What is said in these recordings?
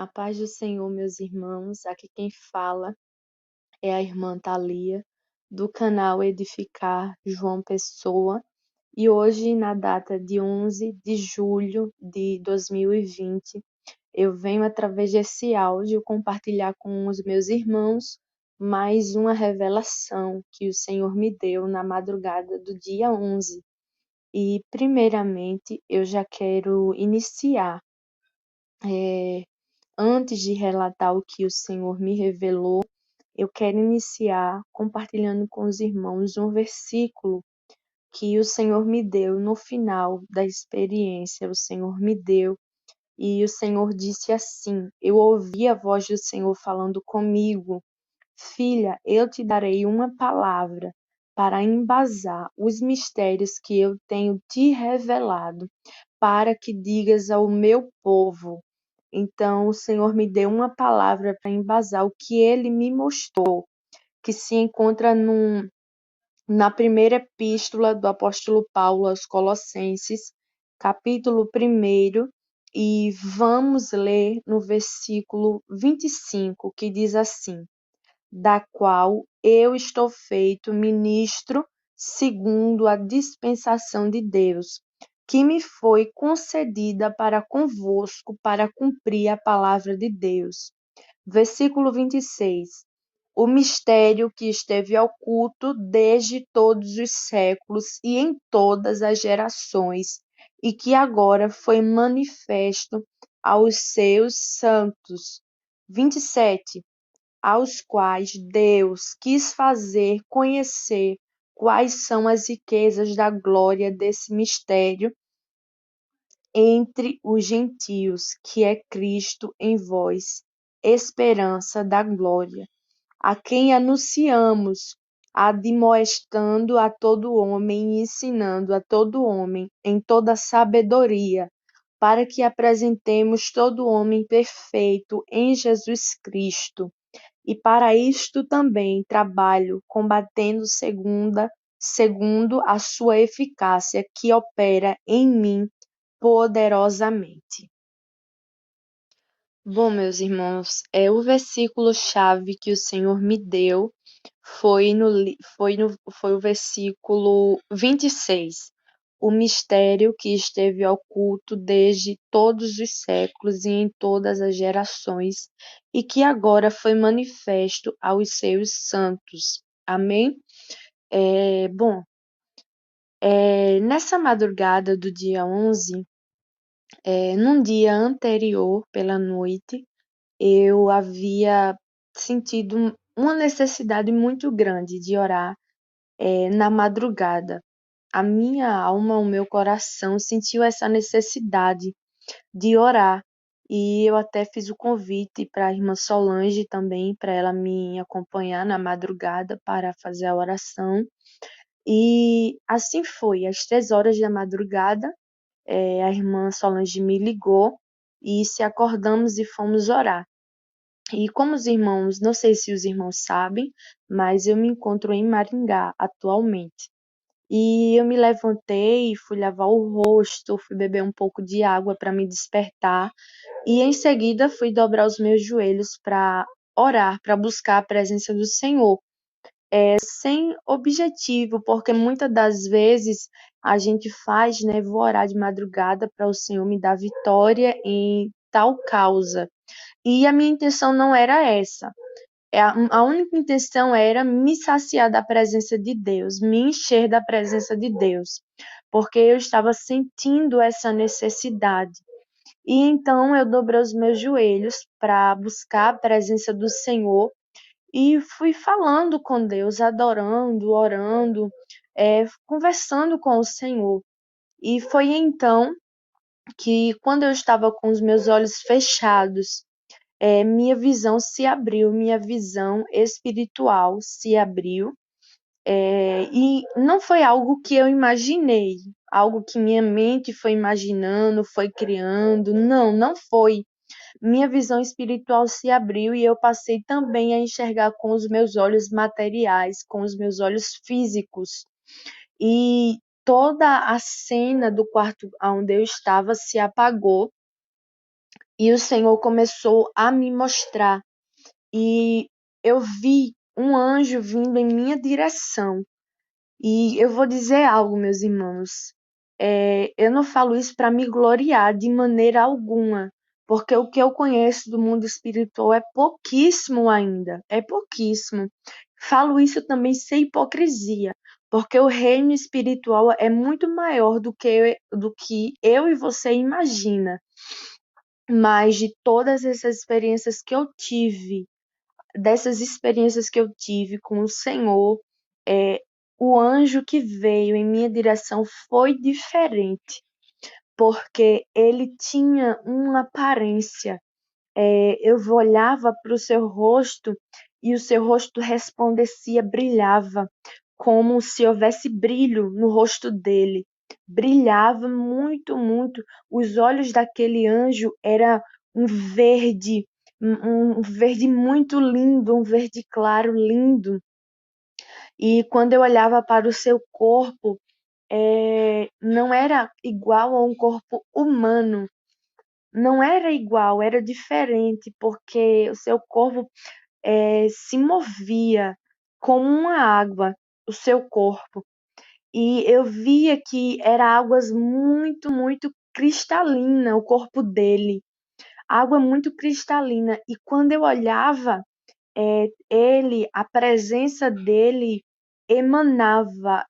A paz do Senhor, meus irmãos. Aqui quem fala é a irmã Thalia, do canal Edificar João Pessoa. E hoje, na data de 11 de julho de 2020, eu venho, através desse áudio, compartilhar com os meus irmãos mais uma revelação que o Senhor me deu na madrugada do dia 11. E, primeiramente, eu já quero iniciar. Antes de relatar o que o Senhor me revelou, eu quero iniciar compartilhando com os irmãos um versículo que o Senhor me deu no final da experiência. O Senhor me deu e o Senhor disse assim: eu ouvi a voz do Senhor falando comigo. Filha, eu te darei uma palavra para embasar os mistérios que eu tenho te revelado, para que digas ao meu povo. Então, o Senhor me deu uma palavra para embasar o que ele me mostrou, que se encontra na primeira epístola do apóstolo Paulo aos Colossenses, capítulo 1, e vamos ler no versículo 25, que diz assim: da qual eu estou feito ministro segundo a dispensação de Deus, que me foi concedida para convosco para cumprir a palavra de Deus. Versículo 26. O mistério que esteve oculto desde todos os séculos e em todas as gerações, e que agora foi manifesto aos seus santos. 27. Aos quais Deus quis fazer conhecer quais são as riquezas da glória desse mistério entre os gentios, que é Cristo em vós, esperança da glória, a quem anunciamos, admoestando a todo homem e ensinando a todo homem em toda sabedoria, para que apresentemos todo homem perfeito em Jesus Cristo. E para isto também trabalho, combatendo segundo a sua eficácia, que opera em mim poderosamente. Bom, meus irmãos, o versículo-chave que o Senhor me deu foi o versículo 26. O mistério que esteve oculto desde todos os séculos e em todas as gerações, e que agora foi manifesto aos seus santos. Amém? Bom, nessa madrugada do dia 11, num dia anterior, pela noite, eu havia sentido uma necessidade muito grande de orar na madrugada. A minha alma, o meu coração sentiu essa necessidade de orar. E eu até fiz o convite para a irmã Solange também, para ela me acompanhar na madrugada para fazer a oração. E assim foi, às 3 horas da madrugada, a irmã Solange me ligou e se acordamos e fomos orar. E como os irmãos, não sei se os irmãos sabem, mas eu me encontro em Maringá atualmente. E eu me levantei, fui lavar o rosto, fui beber um pouco de água para me despertar. E em seguida fui dobrar os meus joelhos para orar, para buscar a presença do Senhor. Sem objetivo, porque muitas das vezes a gente faz, né? Vou orar de madrugada para o Senhor me dar vitória em tal causa. E a minha intenção não era essa. A única intenção era me saciar da presença de Deus, me encher da presença de Deus, porque eu estava sentindo essa necessidade. E então eu dobrei os meus joelhos para buscar a presença do Senhor e fui falando com Deus, adorando, orando, conversando com o Senhor. E foi então que, quando eu estava com os meus olhos fechados, minha visão se abriu, minha visão espiritual se abriu, e não foi algo que eu imaginei, algo que minha mente foi imaginando, foi criando, não, não foi. Minha visão espiritual se abriu e eu passei também a enxergar com os meus olhos materiais, com os meus olhos físicos. E toda a cena do quarto onde eu estava se apagou E o Senhor começou a me mostrar. E eu vi um anjo vindo em minha direção. E eu vou dizer algo, meus irmãos. Eu não falo isso para me gloriar de maneira alguma, porque o que eu conheço do mundo espiritual é pouquíssimo ainda, é pouquíssimo. Falo isso também sem hipocrisia, porque o reino espiritual é muito maior do que eu e você imagina. Mas de todas essas experiências que eu tive, dessas experiências que eu tive com o Senhor, é, o anjo que veio em minha direção foi diferente, porque ele tinha uma aparência. Eu olhava para o seu rosto e o seu rosto resplandecia, brilhava, como se houvesse brilho no rosto dele. Brilhava muito, muito. Os olhos daquele anjo era um verde, um verde muito lindo, um verde claro lindo. E quando eu olhava para o seu corpo, não era igual a um corpo humano, não era igual, era diferente, porque o seu corpo se movia como uma água, o seu corpo. E eu via que era águas muito, muito cristalina, o corpo dele, água muito cristalina. E quando eu olhava, a presença dele emanava,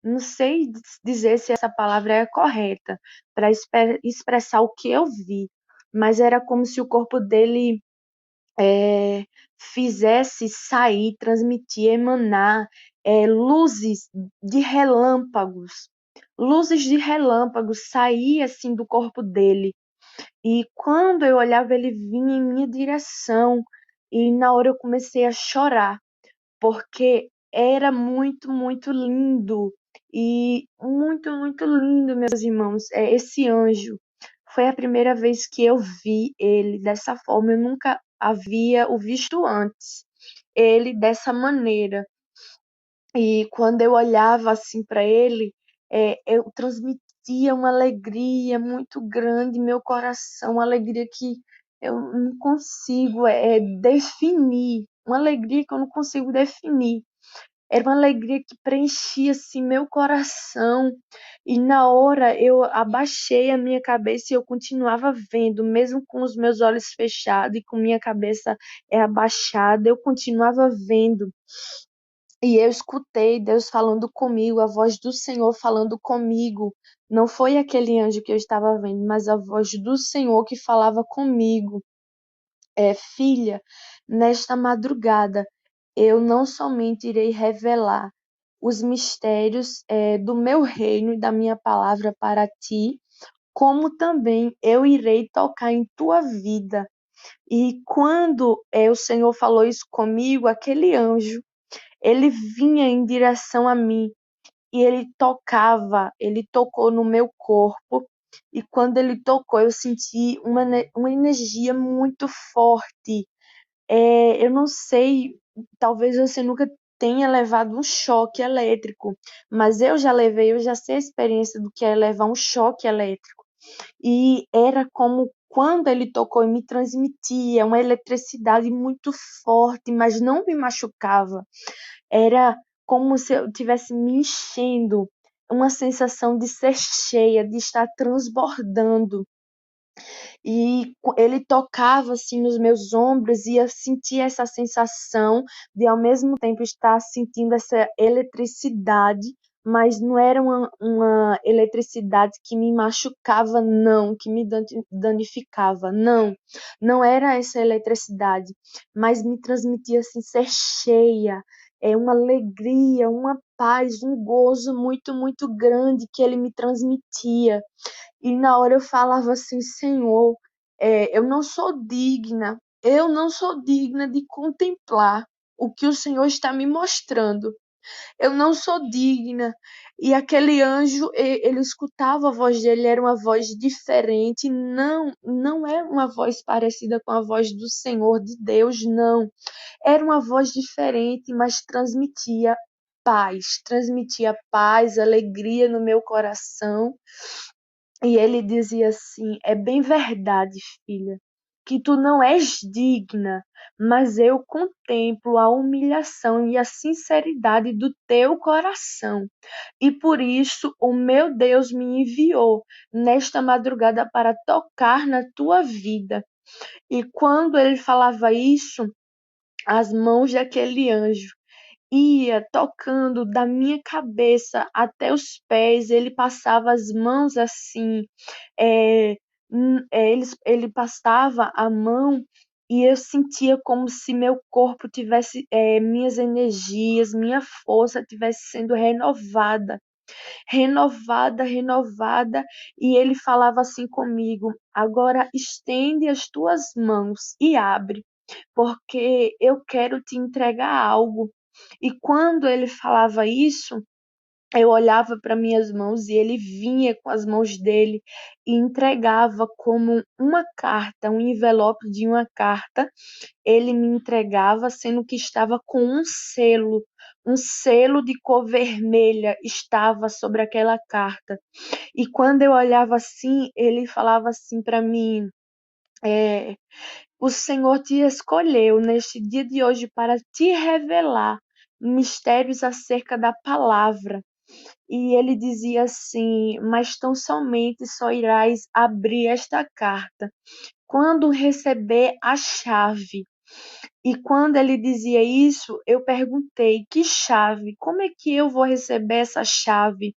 não sei dizer se essa palavra é correta para expressar o que eu vi, mas era como se o corpo dele fizesse sair, transmitir, emanar luzes de relâmpagos. Luzes de relâmpagos saíam assim do corpo dele. E quando eu olhava, ele vinha em minha direção. E na hora eu comecei a chorar, porque era muito, muito lindo. E muito, muito lindo, meus irmãos. Esse anjo. Foi a primeira vez que eu vi ele dessa forma. Eu nunca havia o visto antes. Ele dessa maneira. E quando eu olhava assim para ele, eu transmitia uma alegria muito grande em meu coração, uma alegria que eu não consigo definir, uma alegria que eu não consigo definir. Era uma alegria que preenchia assim meu coração. E na hora eu abaixei a minha cabeça e eu continuava vendo, mesmo com os meus olhos fechados e com minha cabeça abaixada, eu continuava vendo. E eu escutei Deus falando comigo, a voz do Senhor falando comigo. Não foi aquele anjo que eu estava vendo, mas a voz do Senhor que falava comigo. Filha, nesta madrugada, eu não somente irei revelar os mistérios do meu reino e da minha palavra para ti, como também eu irei tocar em tua vida. E quando o Senhor falou isso comigo, aquele anjo, ele vinha em direção a mim e ele tocou no meu corpo. E quando ele tocou, eu senti uma energia muito forte. Eu não sei, talvez você nunca tenha levado um choque elétrico, mas eu já levei, eu já sei a experiência do que é levar um choque elétrico. E era como quando ele tocou e me transmitia uma eletricidade muito forte, mas não me machucava. Era como se eu estivesse me enchendo, uma sensação de ser cheia, de estar transbordando. E ele tocava assim nos meus ombros e eu sentia essa sensação de ao mesmo tempo estar sentindo essa eletricidade, mas não era uma eletricidade que me machucava, não, que me danificava, não, não era essa eletricidade, mas me transmitia assim ser cheia, uma alegria, uma paz, um gozo muito, muito grande que ele me transmitia. E na hora eu falava assim, Senhor, eu não sou digna de contemplar o que o Senhor está me mostrando. Eu não sou digna. E aquele anjo, ele escutava a voz dele, era uma voz diferente. Não, não é uma voz parecida com a voz do Senhor, de Deus, não. Era uma voz diferente, mas transmitia paz, alegria no meu coração. E ele dizia assim: é bem verdade, filha, que tu não és digna, mas eu contemplo a humilhação e a sinceridade do teu coração. E por isso o meu Deus me enviou nesta madrugada para tocar na tua vida. E quando ele falava isso, as mãos daquele anjo ia tocando da minha cabeça até os pés, ele passava as mãos assim, ele passava a mão e eu sentia como se meu corpo tivesse, minhas energias, minha força tivesse sendo renovada, renovada, renovada, e ele falava assim comigo: agora estende as tuas mãos e abre, porque eu quero te entregar algo. E quando ele falava isso, eu olhava para minhas mãos e ele vinha com as mãos dele e entregava como uma carta, um envelope de uma carta. Ele me entregava, sendo que estava com um selo de cor vermelha estava sobre aquela carta. E quando eu olhava assim, ele falava assim para mim: é, o Senhor te escolheu neste dia de hoje para te revelar mistérios acerca da palavra. E ele dizia assim: mas tão somente só irás abrir esta carta quando receber a chave. E quando ele dizia isso, eu perguntei: que chave? Como é que eu vou receber essa chave?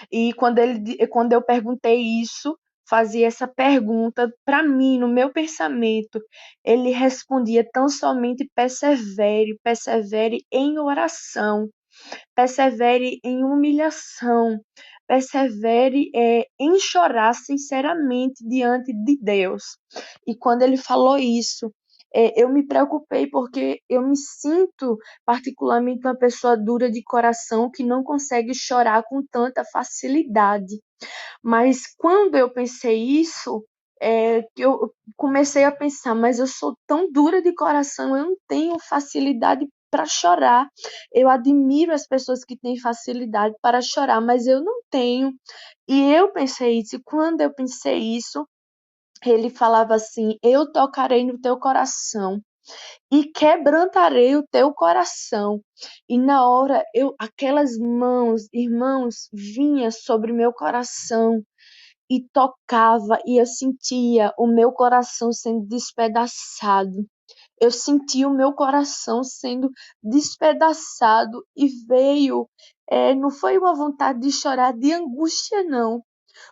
E quando eu perguntei isso, fazia essa pergunta para mim, no meu pensamento, ele respondia: tão somente persevere, persevere em oração, persevere em humilhação, persevere em chorar sinceramente diante de Deus. E quando ele falou isso, eu me preocupei porque eu me sinto particularmente uma pessoa dura de coração que não consegue chorar com tanta facilidade. Mas quando eu pensei isso, eu comecei a pensar, mas eu sou tão dura de coração, eu não tenho facilidade para chorar. Eu admiro as pessoas que têm facilidade para chorar, mas eu não tenho. E eu pensei isso, e quando eu pensei isso, ele falava assim: eu tocarei no teu coração e quebrantarei o teu coração. E na hora, aquelas mãos, irmãos, vinha sobre meu coração e tocava, e eu sentia o meu coração sendo despedaçado. Eu senti o meu coração sendo despedaçado e veio, não foi uma vontade de chorar de angústia, não.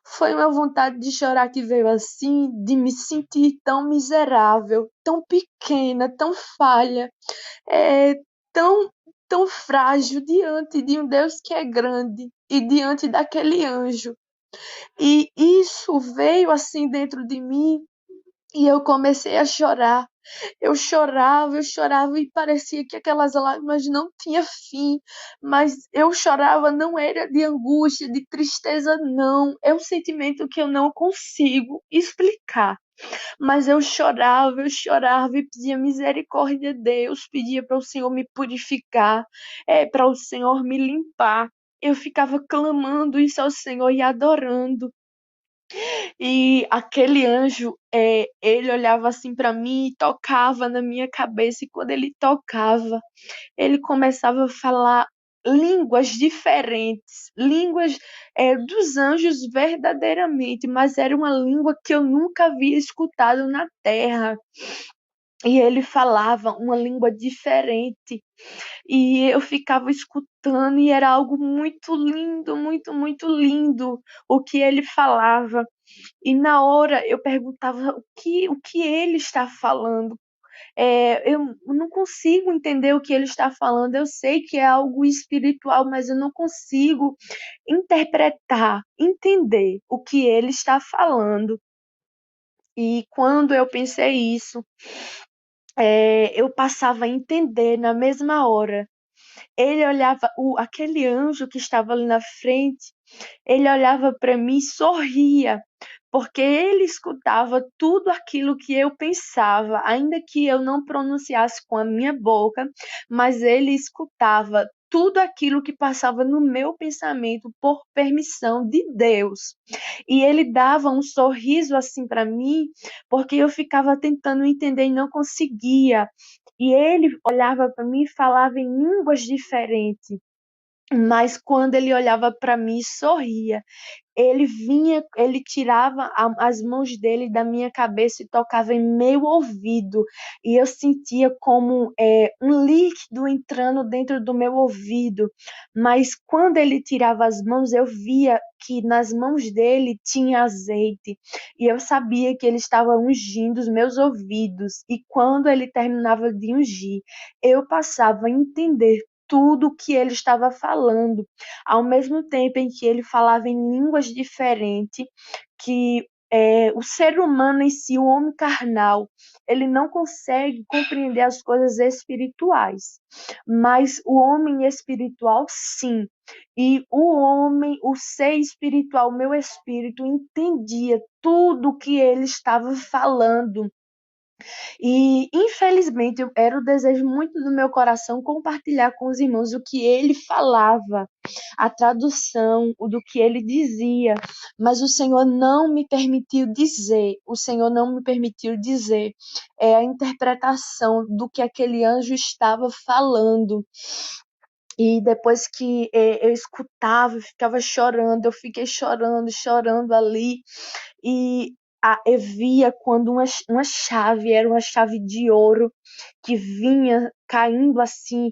Foi uma vontade de chorar que veio assim, de me sentir tão miserável, tão pequena, tão falha, é, tão, tão frágil diante de um Deus que é grande e diante daquele anjo. E isso veio assim dentro de mim e eu comecei a chorar. Eu chorava e parecia que aquelas lágrimas não tinham fim, mas eu chorava não era de angústia, de tristeza, não. É um sentimento que eu não consigo explicar. Mas eu chorava e pedia misericórdia a Deus, pedia para o Senhor me purificar, para o Senhor me limpar. Eu ficava clamando isso ao Senhor e adorando. E aquele anjo, ele olhava assim para mim e tocava na minha cabeça. E quando ele tocava, ele começava a falar línguas diferentes, línguas dos anjos verdadeiramente, mas era uma língua que eu nunca havia escutado na terra. E ele falava uma língua diferente. E eu ficava escutando e era algo muito lindo, muito, muito lindo o que ele falava. E na hora eu perguntava o que ele está falando. Eu não consigo entender o que ele está falando. Eu sei que é algo espiritual, mas eu não consigo interpretar, entender o que ele está falando. E quando eu pensei isso, eu passava a entender na mesma hora. Ele olhava, aquele anjo que estava ali na frente, ele olhava para mim e sorria, porque ele escutava tudo aquilo que eu pensava, ainda que eu não pronunciasse com a minha boca, mas ele escutava tudo aquilo que passava no meu pensamento por permissão de Deus. E ele dava um sorriso assim para mim, porque eu ficava tentando entender e não conseguia. E ele olhava para mim e falava em línguas diferentes. Mas quando ele olhava para mim e sorria, ele vinha, ele tirava as mãos dele da minha cabeça e tocava em meu ouvido. E eu sentia como um líquido entrando dentro do meu ouvido. Mas quando ele tirava as mãos, eu via que nas mãos dele tinha azeite. E eu sabia que ele estava ungindo os meus ouvidos. E quando ele terminava de ungir, eu passava a entender tudo o que ele estava falando, ao mesmo tempo em que ele falava em línguas diferentes, que o ser humano em si, o homem carnal, ele não consegue compreender as coisas espirituais, mas o homem espiritual, sim. E o homem, o ser espiritual, o meu espírito, entendia tudo o que ele estava falando. E, infelizmente, era o desejo muito do meu coração compartilhar com os irmãos o que ele falava, a tradução, o do que ele dizia, mas o Senhor não me permitiu dizer, o Senhor não me permitiu dizer a interpretação do que aquele anjo estava falando. E depois que eu escutava, eu ficava chorando, eu fiquei chorando, chorando ali. E eu via quando uma chave, era uma chave de ouro, que vinha caindo assim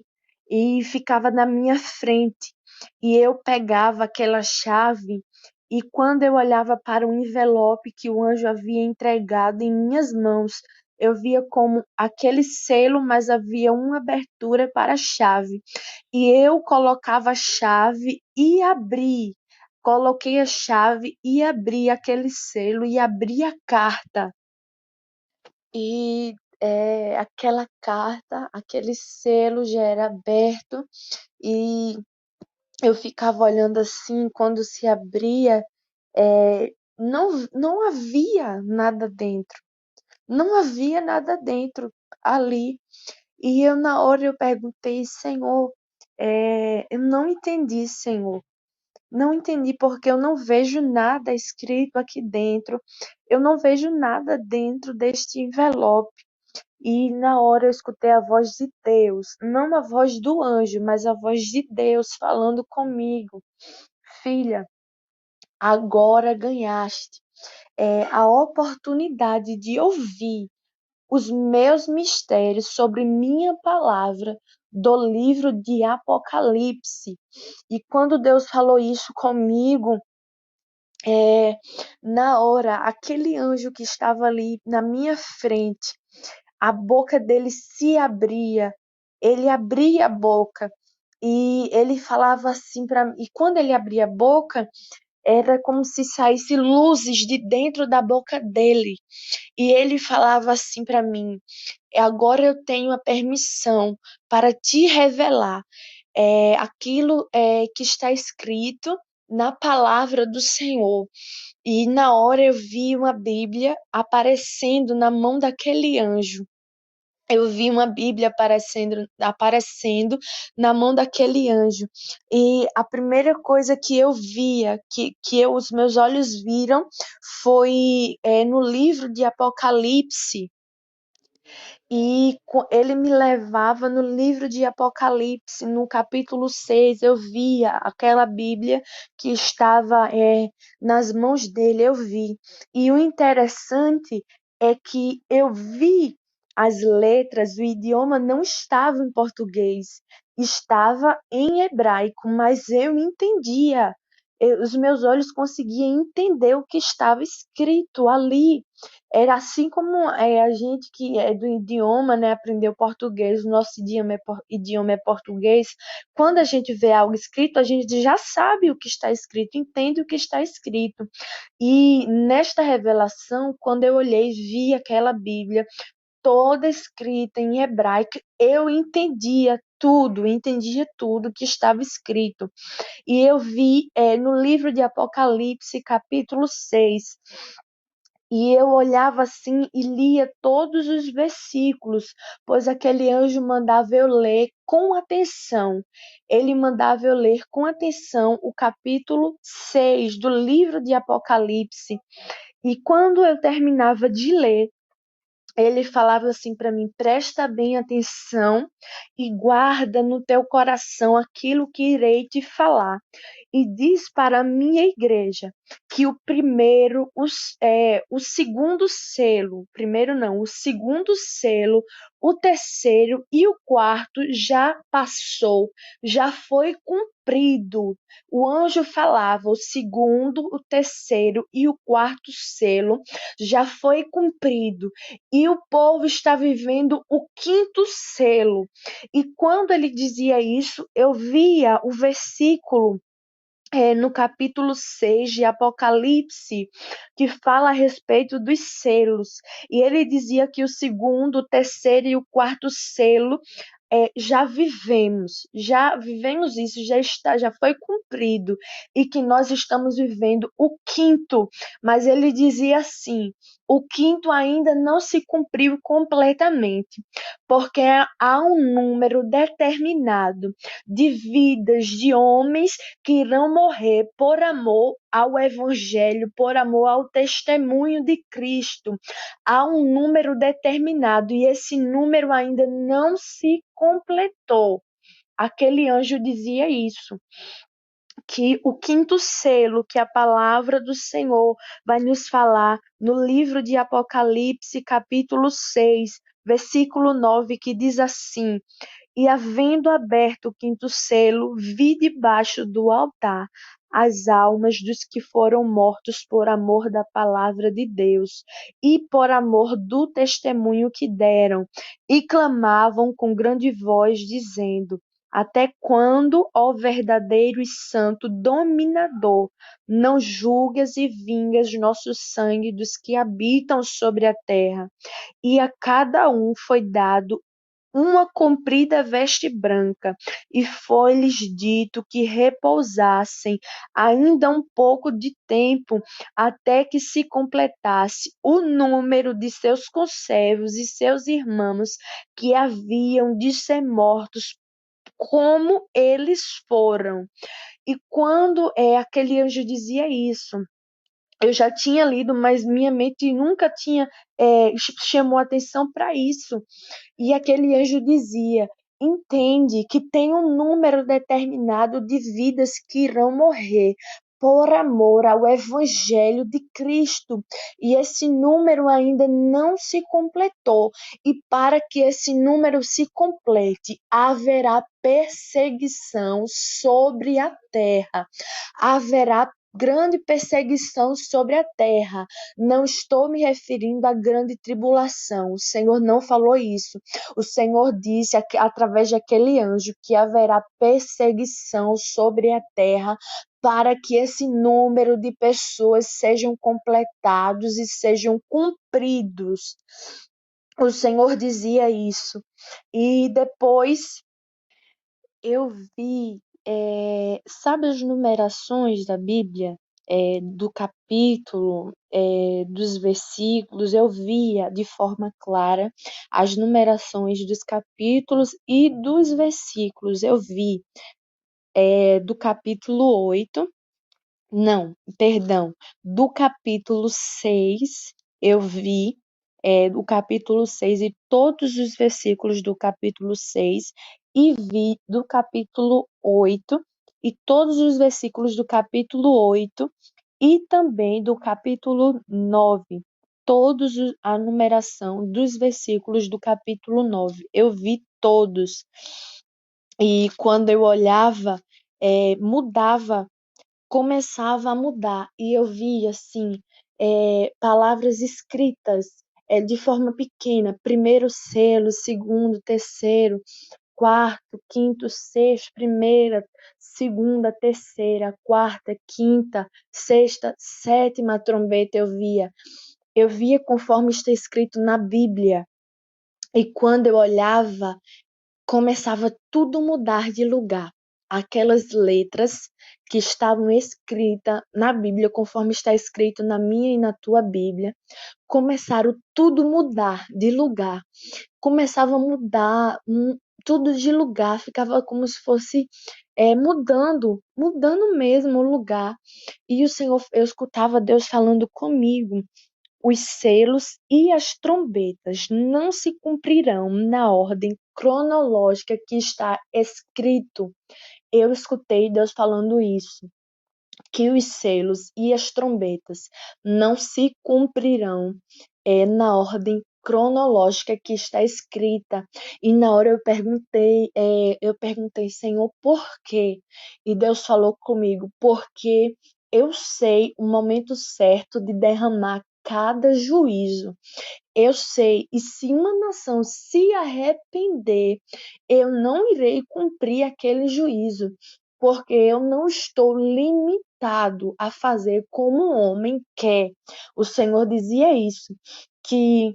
e ficava na minha frente. E eu pegava aquela chave e quando eu olhava para o envelope que o anjo havia entregado em minhas mãos, eu via como aquele selo, mas havia uma abertura para a chave. E eu colocava a chave e abri. Coloquei a chave e abri aquele selo e abri a carta. E aquela carta, aquele selo já era aberto e eu ficava olhando assim, quando se abria, não havia nada dentro. Não havia nada dentro ali. E eu, na hora, eu perguntei, Senhor, eu não entendi, Senhor. Não entendi porque eu não vejo nada escrito aqui dentro. Eu não vejo nada dentro deste envelope. E na hora eu escutei a voz de Deus, não a voz do anjo, mas a voz de Deus falando comigo. Filha, agora ganhaste a oportunidade de ouvir os meus mistérios sobre minha palavra do livro de Apocalipse. E quando Deus falou isso comigo, na hora, aquele anjo que estava ali na minha frente, a boca dele se abria, ele abria a boca e ele falava assim para mim. E quando ele abria a boca, era como se saísse luzes de dentro da boca dele. E ele falava assim para mim: agora eu tenho a permissão para te revelar aquilo que está escrito na palavra do Senhor. E na hora eu vi uma Bíblia aparecendo na mão daquele anjo. Eu vi uma Bíblia aparecendo na mão daquele anjo. E a primeira coisa que eu via, os meus olhos viram, foi no livro de Apocalipse. E ele me levava no livro de Apocalipse, no capítulo 6, eu via aquela Bíblia que estava nas mãos dele, eu vi. E o interessante é que eu vi as letras, o idioma não estava em português, estava em hebraico, mas eu entendia. Os meus olhos conseguiam entender o que estava escrito ali. Era assim como a gente que é do idioma, né, aprendeu português, o nosso idioma é português. Quando a gente vê algo escrito, a gente já sabe o que está escrito, entende o que está escrito. E nesta revelação, quando eu olhei, vi aquela Bíblia toda escrita em hebraico, eu entendia tudo que estava escrito. E eu vi no livro de Apocalipse, capítulo 6. E eu olhava assim e lia todos os versículos, pois aquele anjo mandava eu ler com atenção. Ele mandava eu ler com atenção o capítulo 6 do livro de Apocalipse. E quando eu terminava de ler, ele falava assim para mim: presta bem atenção e guarda no teu coração aquilo que irei te falar. E diz para a minha igreja que o segundo selo, primeiro não, o segundo selo, o terceiro e o quarto já passou, já foi cumprido. O anjo falava: o segundo, o terceiro e o quarto selo já foi cumprido e o povo está vivendo o quinto selo. E quando ele dizia isso, eu via o versículo no capítulo 6 de Apocalipse, que fala a respeito dos selos. E ele dizia que o segundo, o terceiro e o quarto selo já vivemos isso, já foi cumprido, e que nós estamos vivendo o quinto, mas ele dizia assim: o quinto ainda não se cumpriu completamente, porque há um número determinado de vidas de homens que irão morrer por amor ao Evangelho, por amor ao testemunho de Cristo. Há um número determinado e esse número ainda não se completou. Aquele anjo dizia isso, que o quinto selo que a palavra do Senhor vai nos falar no livro de Apocalipse, capítulo 6, versículo 9, que diz assim: e havendo aberto o quinto selo, vi debaixo do altar as almas dos que foram mortos por amor da palavra de Deus e por amor do testemunho que deram, e clamavam com grande voz, dizendo: até quando, ó verdadeiro e santo dominador, não julgas e vingas nosso sangue dos que habitam sobre a terra? E a cada um foi dado uma comprida veste branca, e foi-lhes dito que repousassem ainda um pouco de tempo, até que se completasse o número de seus conservos e seus irmãos que haviam de ser mortos, como eles foram. E quando aquele anjo dizia isso, eu já tinha lido, mas minha mente nunca tinha chamou atenção para isso. E aquele anjo dizia: entende que tem um número determinado de vidas que irão morrer por amor ao Evangelho de Cristo. E esse número ainda não se completou. E para que esse número se complete, haverá perseguição sobre a terra. Haverá grande perseguição sobre a terra. Não estou me referindo à grande tribulação. O Senhor não falou isso. O Senhor disse através daquele anjo que haverá perseguição sobre a terra para que esse número de pessoas sejam completados e sejam cumpridos. O Senhor dizia isso. E depois eu vi, sabe as numerações da Bíblia? Do capítulo, dos versículos, eu via de forma clara as numerações dos capítulos e dos versículos. Eu vi do capítulo 8, não, perdão, do capítulo 6, eu vi o capítulo 6 e todos os versículos do capítulo 6, e vi do capítulo 8 e todos os versículos do capítulo 8 e também do capítulo 9, a numeração dos versículos do capítulo 9. Eu vi todos. E quando eu olhava, mudava, começava a mudar, e eu via assim palavras escritas de forma pequena: primeiro selo, segundo, terceiro, quarto, quinto, sexto, primeira, segunda, terceira, quarta, quinta, sexta, sétima trombeta. Eu via conforme está escrito na Bíblia, e quando eu olhava, começava tudo mudar de lugar. aquelas letras que estavam escritas na Bíblia, conforme está escrito na minha e na tua Bíblia, começaram tudo mudar de lugar. Começava a mudar tudo de lugar, ficava como se fosse mudando mesmo o lugar. E o Senhor, eu escutava Deus falando comigo. Os selos e as trombetas não se cumprirão na ordem cronológica que está escrito. Eu escutei Deus falando isso, que os selos e as trombetas não se cumprirão na ordem cronológica que está escrita. E na hora eu perguntei, Senhor, por quê? E Deus falou comigo, porque eu sei o momento certo de derramar cada juízo. Eu sei, e se uma nação se arrepender, eu não irei cumprir aquele juízo, porque eu não estou limitado a fazer como o homem quer. O Senhor dizia isso, que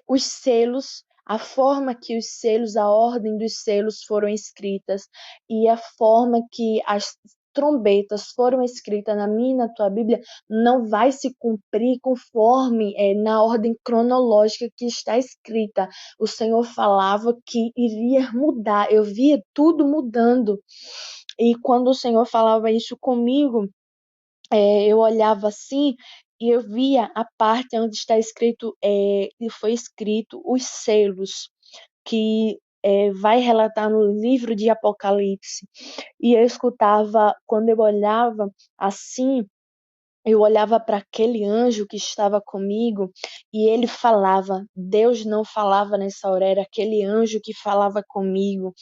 os selos, a forma que os selos, a ordem dos selos foram escritas e a forma que as trombetas foram escritas na minha e na tua Bíblia não vai se cumprir conforme na ordem cronológica que está escrita. O Senhor falava que iria mudar, eu via tudo mudando. E quando o Senhor falava isso comigo, eu olhava assim e eu via a parte onde está escrito, e foi escrito os selos, que vai relatar no livro de Apocalipse. E eu escutava, quando eu olhava assim, eu olhava para aquele anjo que estava comigo e ele falava. Deus não falava nessa hora, era aquele anjo que falava comigo.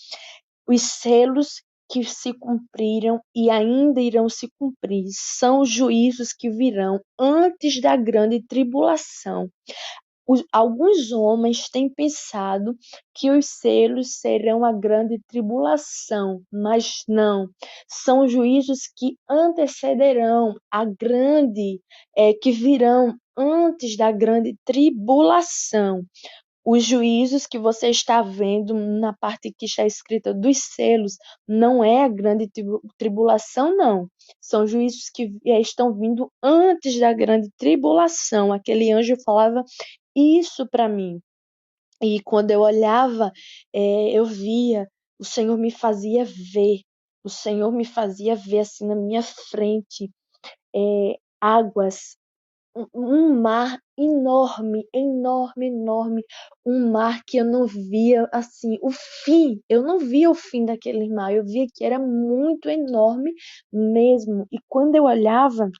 Os selos que se cumpriram e ainda irão se cumprir são os juízos que virão antes da grande tribulação. Alguns homens têm pensado que os selos serão a grande tribulação, mas não. São juízos que antecederão a grande, que virão antes da grande tribulação. Os juízos que você está vendo na parte que está escrita dos selos não é a grande tribulação, não. São juízos que estão vindo antes da grande tribulação. Aquele anjo falava isso para mim. E quando eu olhava, eu via, o Senhor me fazia ver. O Senhor me fazia ver assim na minha frente, águas, um mar enorme, enorme, enorme, um mar que eu não via assim, o fim, eu não via o fim daquele mar, eu via que era muito enorme mesmo. E quando eu olhava,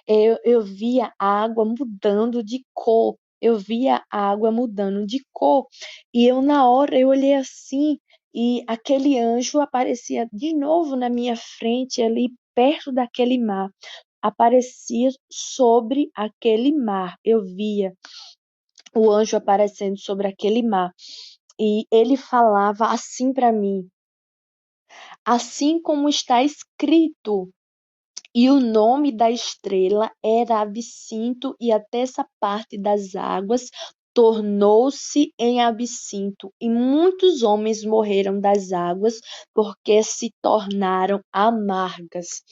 eu via a água mudando de cor, eu via a água mudando de cor, e eu na hora eu olhei assim, e aquele anjo aparecia de novo na minha frente, ali perto daquele mar, aparecia sobre aquele mar, eu via o anjo aparecendo sobre aquele mar, e ele falava assim para mim, assim como está escrito. E o nome da estrela era Absinto, e até essa parte das águas tornou-se em absinto, e muitos homens morreram das águas, porque se tornaram amargas.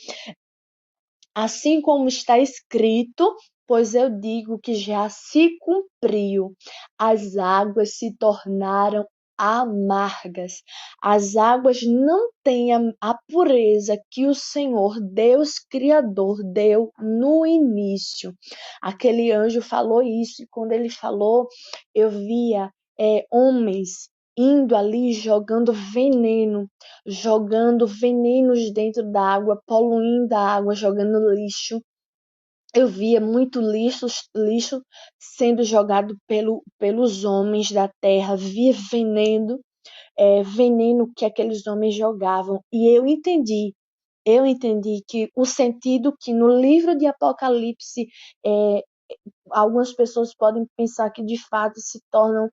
Assim como está escrito, pois eu digo que já se cumpriu. As águas se tornaram amargas. As águas não têm a pureza que o Senhor, Deus Criador, deu no início. Aquele anjo falou isso, e quando ele falou, eu via homens indo ali jogando venenos dentro da água, poluindo a água, jogando lixo. Eu via muito lixo sendo jogado pelos homens da terra, via veneno que aqueles homens jogavam. E eu entendi que o sentido que no livro de Apocalipse algumas pessoas podem pensar que de fato se tornam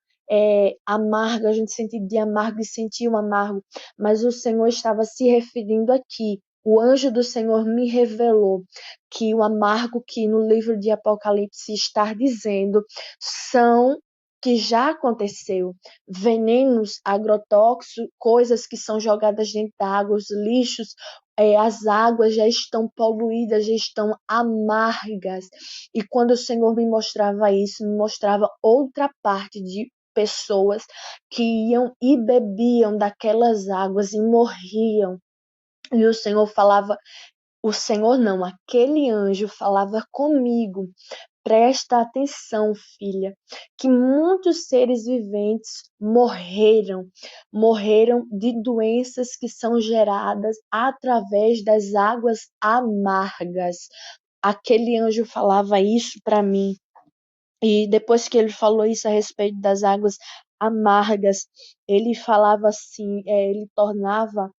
amargas, a gente sente de amargo e sentir um amargo, mas o Senhor estava se referindo aqui. O anjo do Senhor me revelou que o amargo que no livro de Apocalipse está dizendo são que já aconteceu. Venenos, agrotóxicos, coisas que são jogadas dentro da água, os lixos, as águas já estão poluídas, já estão amargas. E quando o Senhor me mostrava isso, me mostrava outra parte de pessoas que iam e bebiam daquelas águas e morriam. E o Senhor falava, o Senhor não, aquele anjo falava comigo. Presta atenção, filha, que muitos seres viventes morreram de doenças que são geradas através das águas amargas. Aquele anjo falava isso para mim. E depois que ele falou isso a respeito das águas amargas, ele falava assim, ele tornava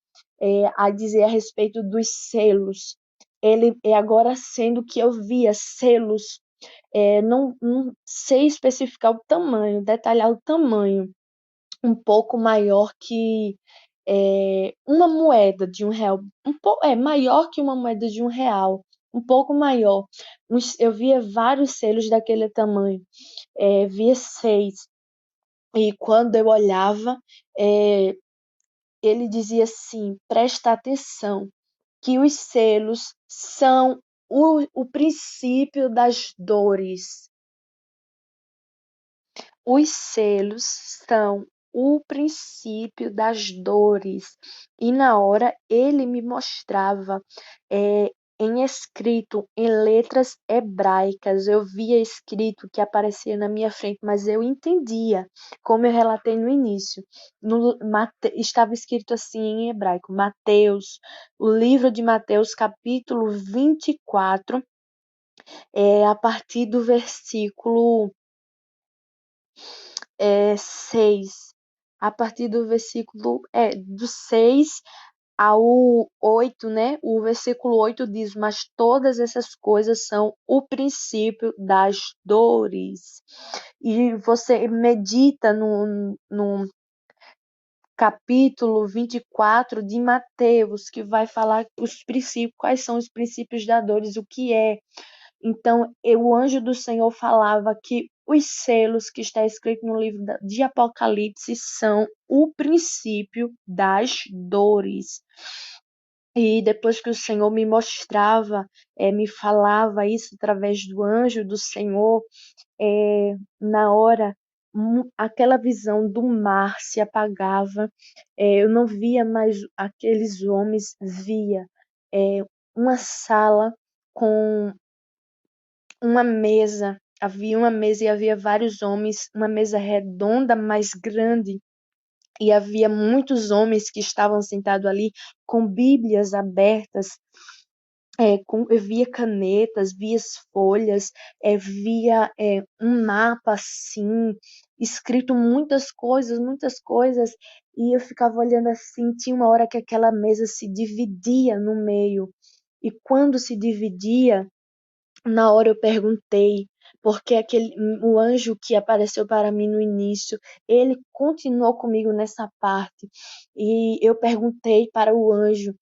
a dizer a respeito dos selos. Ele agora sendo que eu via selos, não sei especificar o tamanho, detalhar o tamanho, um pouco maior que uma moeda de R$ 1, maior que uma moeda de R$ 1, um pouco maior. Eu via vários selos daquele tamanho, via 6. E quando eu olhava, ele dizia assim: presta atenção, que os selos são o princípio das dores. Os selos são o princípio das dores. E na hora ele me mostrava em escrito, em letras hebraicas. Eu via escrito que aparecia na minha frente, mas eu entendia, como eu relatei no início. Estava escrito assim em hebraico, Mateus, o livro de Mateus, capítulo 24, a partir do versículo 6, a partir do versículo do 6 ao 8, né? O versículo 8 diz: mas todas essas coisas são o princípio das dores. E você medita no capítulo 24 de Mateus, que vai falar os princípios, quais são os princípios das dores, o que é. Então, o anjo do Senhor falava que os selos que está escrito no livro de Apocalipse são o princípio das dores. E depois que o Senhor me mostrava, me falava isso através do anjo do Senhor, na hora, aquela visão do mar se apagava, eu não via mais aqueles homens, via uma sala com havia uma mesa e havia vários homens, uma mesa redonda, mais grande, e havia muitos homens que estavam sentados ali com Bíblias abertas, eu via canetas, via folhas, via um mapa assim, escrito muitas coisas, e eu ficava olhando assim, tinha uma hora que aquela mesa se dividia no meio, e quando se dividia, na hora eu perguntei, porque o anjo que apareceu para mim no início, ele continuou comigo nessa parte. E eu perguntei para o anjo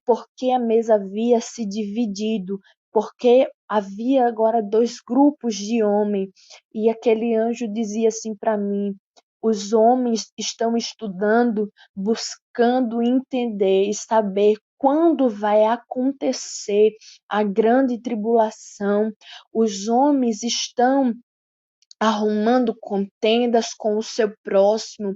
por que a mesa havia se dividido, porque havia agora dois grupos de homens. E aquele anjo dizia assim para mim: os homens estão estudando, buscando entender e saber quando vai acontecer a grande tribulação. Os homens estão arrumando contendas com o seu próximo,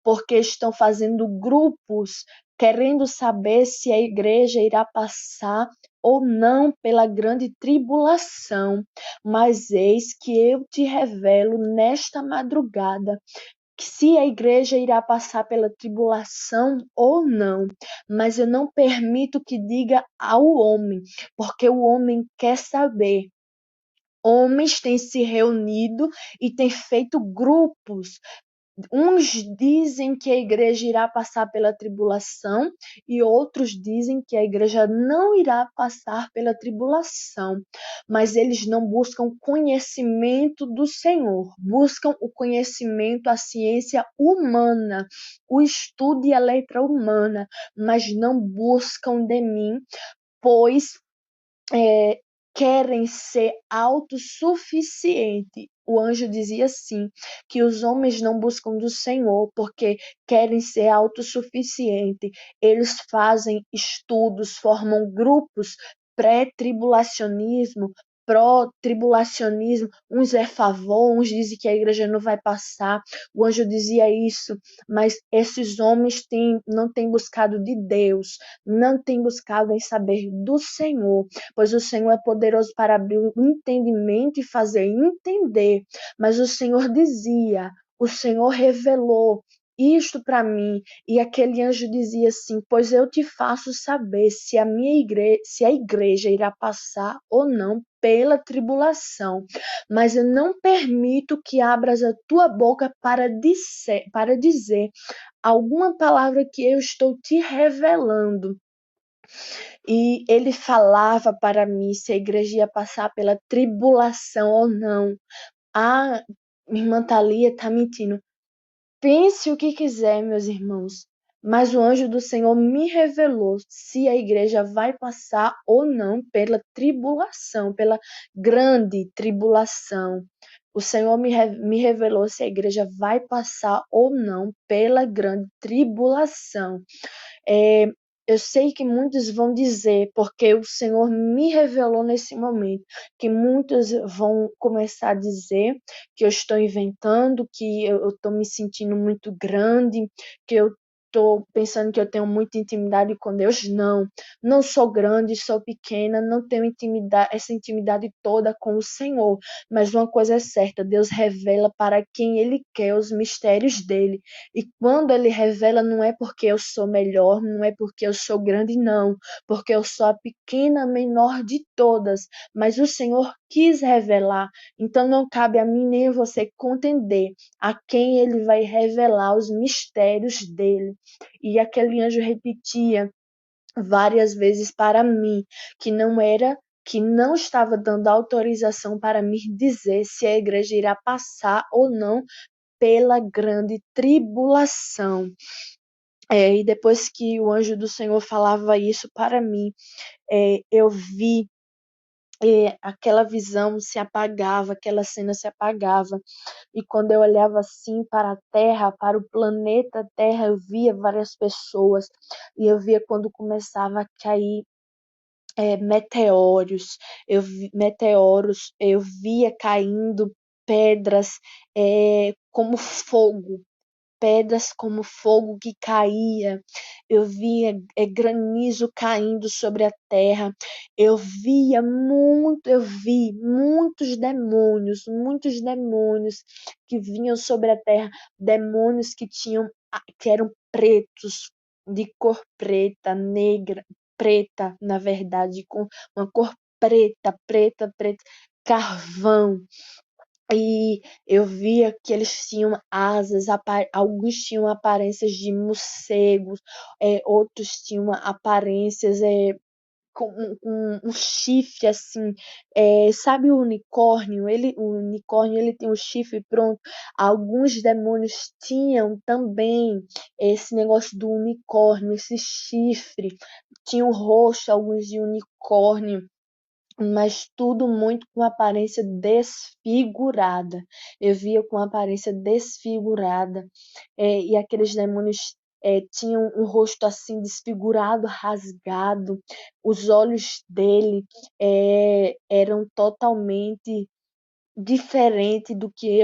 porque estão fazendo grupos, querendo saber se a igreja irá passar ou não pela grande tribulação. Mas eis que eu te revelo nesta madrugada que se a igreja irá passar pela tribulação ou não, mas eu não permito que diga ao homem, porque o homem quer saber. Homens têm se reunido e têm feito grupos. Uns dizem que a igreja irá passar pela tribulação e outros dizem que a igreja não irá passar pela tribulação, mas eles não buscam conhecimento do Senhor, buscam o conhecimento, a ciência humana, o estudo e a letra humana, mas não buscam de mim, pois querem ser autossuficientes. O anjo dizia assim, que os homens não buscam do Senhor porque querem ser autossuficientes. Eles fazem estudos, formam grupos pré-tribulacionismo, pró-tribulacionismo, uns é a favor, uns dizem que a igreja não vai passar. O anjo dizia isso, mas esses homens não têm buscado de Deus, não têm buscado em saber do Senhor, pois o Senhor é poderoso para abrir o entendimento e fazer entender. Mas o Senhor dizia, o Senhor revelou isto para mim, e aquele anjo dizia assim: pois eu te faço saber se a igreja irá passar ou não pela tribulação, mas eu não permito que abras a tua boca para dizer alguma palavra que eu estou te revelando. E ele falava para mim se a igreja ia passar pela tribulação ou não. Ah, minha irmã Thalia está mentindo. Pense o que quiser, meus irmãos, mas o anjo do Senhor me revelou se a igreja vai passar ou não pela tribulação, pela grande tribulação. O Senhor me revelou se a igreja vai passar ou não pela grande tribulação. É, eu sei que muitos vão dizer, porque o Senhor me revelou nesse momento, que muitos vão começar a dizer que eu estou inventando, que eu estou me sentindo muito grande, que eu estou pensando que eu tenho muita intimidade com Deus. Não, não sou grande, sou pequena, não tenho essa intimidade toda com o Senhor. Mas uma coisa é certa, Deus revela para quem Ele quer os mistérios dele. E quando Ele revela, não é porque eu sou melhor, não é porque eu sou grande, não, porque eu sou a pequena, menor de todas. Mas o Senhor quis revelar, então não cabe a mim nem a você contender a quem Ele vai revelar os mistérios dele. E aquele anjo repetia várias vezes para mim que não estava dando autorização para me dizer se a igreja irá passar ou não pela grande tribulação. E depois que o anjo do Senhor falava isso para mim, eu vi aquela visão se apagava, aquela cena se apagava. E quando eu olhava assim para a Terra, para o planeta Terra, eu via várias pessoas. E eu via quando começava a cair meteoros, eu via caindo pedras como fogo, pedras como fogo que caía, eu via granizo caindo sobre a terra, eu vi muitos demônios que vinham sobre a terra, demônios que eram pretos, de cor preta, negra, preta, na verdade, com uma cor preta, carvão. E eu via que eles tinham asas, alguns tinham aparências de morcegos, outros tinham aparências com um chifre assim, sabe o unicórnio ele tem um chifre pronto. Alguns demônios tinham também esse negócio do unicórnio, esse chifre, tinham rosto, alguns de unicórnio, mas tudo muito com aparência desfigurada. Eu via com aparência desfigurada, e aqueles demônios tinham um rosto assim desfigurado, rasgado. Os olhos dele eram totalmente diferente do que